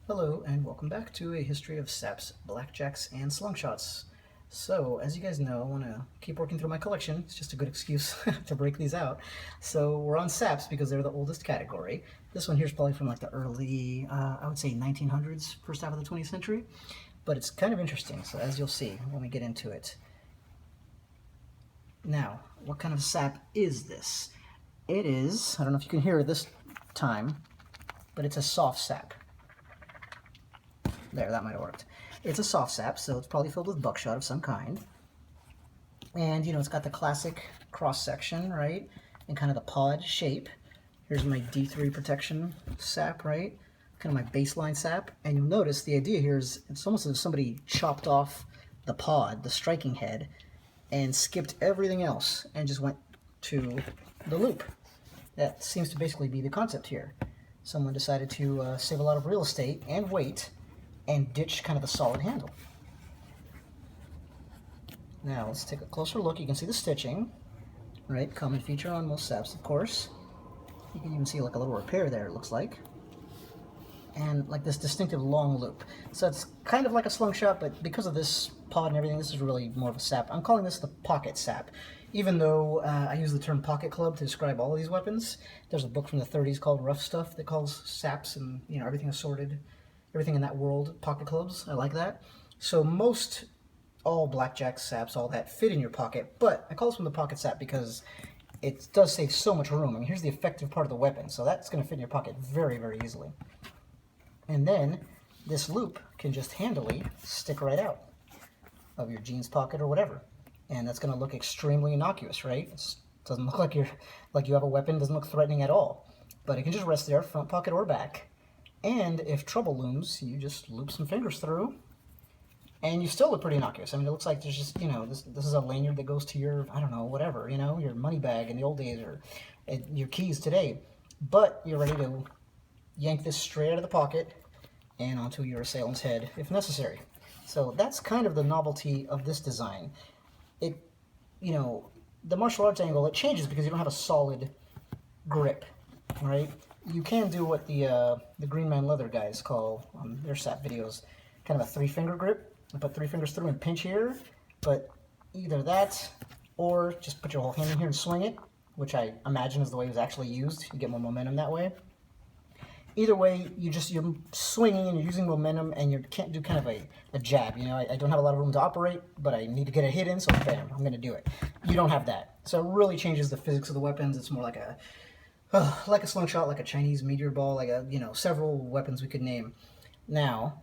Hello and welcome back to a history of saps, blackjacks, and slungshots. So, as you guys know, I want to keep working through my collection. It's just a good excuse to break these out. So, we're on saps because they're the oldest category. This one here is probably from like the early, I would say 1900s, first half of the 20th century. But it's kind of interesting, so as you'll see when we get into it. Now, what kind of sap is this? It is, I don't know if you can hear it this time, but it's a soft sap. There, that might have worked. It's a soft sap, so it's probably filled with buckshot of some kind. And, it's got the classic cross-section, right? And kind of the pod shape. Here's my D3 protection sap, right? Kind of my baseline sap. And you'll notice the idea here is it's almost as if somebody chopped off the pod, the striking head, and skipped everything else and just went to the loop. That seems to basically be the concept here. Someone decided to save a lot of real estate and weight and ditch kind of the solid handle. Now let's take a closer look. You can see the stitching, right? Common feature on most saps, of course. You can even see like a little repair there, it looks like. And like this distinctive long loop. So it's kind of like a slungshot, but because of this pod and everything, this is really more of a sap. I'm calling this the pocket sap. Even though I use the term pocket club to describe all of these weapons, there's a book from the 30s called Rough Stuff that calls saps and everything assorted, everything in that world pocket clubs. I like that. So most all blackjacks, saps, all that fit in your pocket, but I call this one the pocket sap because it does save so much room. I mean, here's the effective part of the weapon, so that's going to fit in your pocket very, very easily. And then this loop can just handily stick right out of your jeans pocket or whatever. And that's going to look extremely innocuous, right? It doesn't look like you have a weapon, doesn't look threatening at all. But it can just rest there, front pocket or back. And if trouble looms, you just loop some fingers through, and you still look pretty innocuous. I mean, it looks like there's just, this is a lanyard that goes to your, I don't know, whatever, your money bag in the old days or your keys today. But you're ready to yank this straight out of the pocket and onto your assailant's head if necessary. So that's kind of the novelty of this design. It, the martial arts angle, it changes because you don't have a solid grip, right? You can do what the Green Man Leather guys call on their sap videos, kind of a three-finger grip. You put three fingers through and pinch here, but either that or just put your whole hand in here and swing it, which I imagine is the way it was actually used. You get more momentum that way. Either way, you're swinging and you're using momentum, and you can't do kind of a jab. I don't have a lot of room to operate, but I need to get a hit in, so bam, I'm going to do it. You don't have that. So it really changes the physics of the weapons. It's more like a slingshot, like a Chinese meteor ball, like several weapons we could name. Now,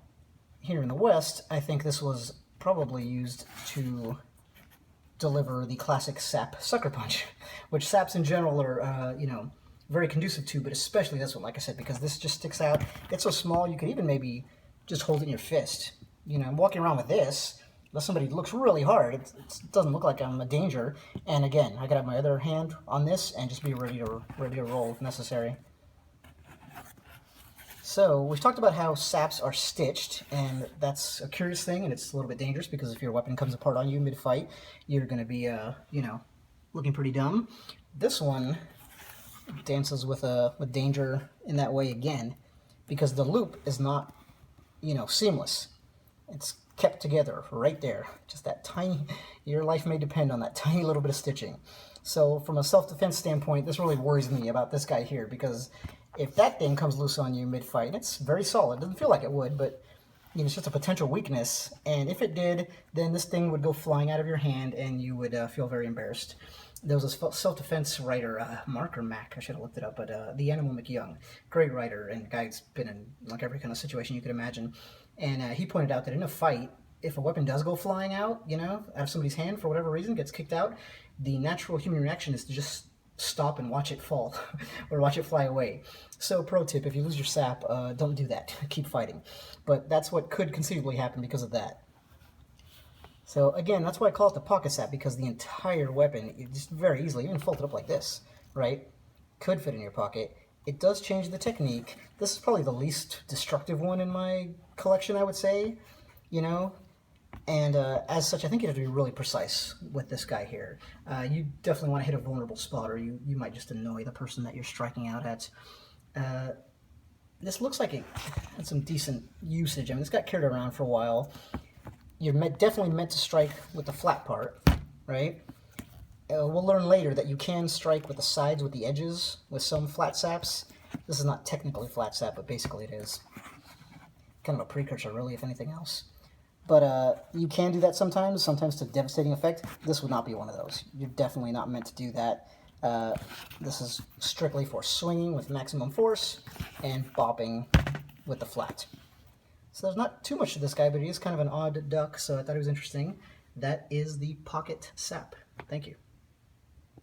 here in the West, I think this was probably used to deliver the classic sap sucker punch, which saps in general are, very conducive to, but especially this one, like I said, because this just sticks out. It's so small, you could even maybe just hold it in your fist. I'm walking around with this, unless somebody looks really hard, it doesn't look like I'm a danger. And again, I could have my other hand on this and just be ready to roll if necessary. So we've talked about how saps are stitched, and that's a curious thing, and it's a little bit dangerous because if your weapon comes apart on you mid-fight, you're going to be, looking pretty dumb. This one dances with danger in that way again, because the loop is not, seamless. It's kept together right there. Just that tiny, your life may depend on that tiny little bit of stitching. So from a self-defense standpoint, this really worries me about this guy here, because if that thing comes loose on you mid-fight, it's very solid. It doesn't feel like it would, but it's just a potential weakness. And if it did, then this thing would go flying out of your hand, and you would feel very embarrassed. There was a self-defense writer, Mark or Mac, I should have looked it up, but the Animal McYoung, great writer, and guy's been in like every kind of situation you could imagine. And he pointed out that in a fight, if a weapon does go flying out, out of somebody's hand for whatever reason, gets kicked out, the natural human reaction is to just stop and watch it fall or watch it fly away. So pro tip, if you lose your sap, don't do that. Keep fighting. But that's what could conceivably happen because of that. So again, that's why I call it the pocket sap, because the entire weapon, it just very easily, even fold it up like this, right, could fit in your pocket. It does change the technique. This is probably the least destructive one in my collection, I would say, and as such, I think you have to be really precise with this guy here. You definitely want to hit a vulnerable spot, or you might just annoy the person that you're striking out at. this looks like it had some decent usage. I mean, this got carried around for a while. You're definitely meant to strike with the flat part, right? We'll learn later that you can strike with the sides, with the edges, with some flat saps. This is not technically flat sap, but basically it is. Kind of a precursor, really, if anything else. But you can do that sometimes to devastating effect. This would not be one of those. You're definitely not meant to do that. This is strictly for swinging with maximum force and bopping with the flat. So there's not too much to this guy, but he is kind of an odd duck, so I thought it was interesting. That is the pocket sap. Thank you.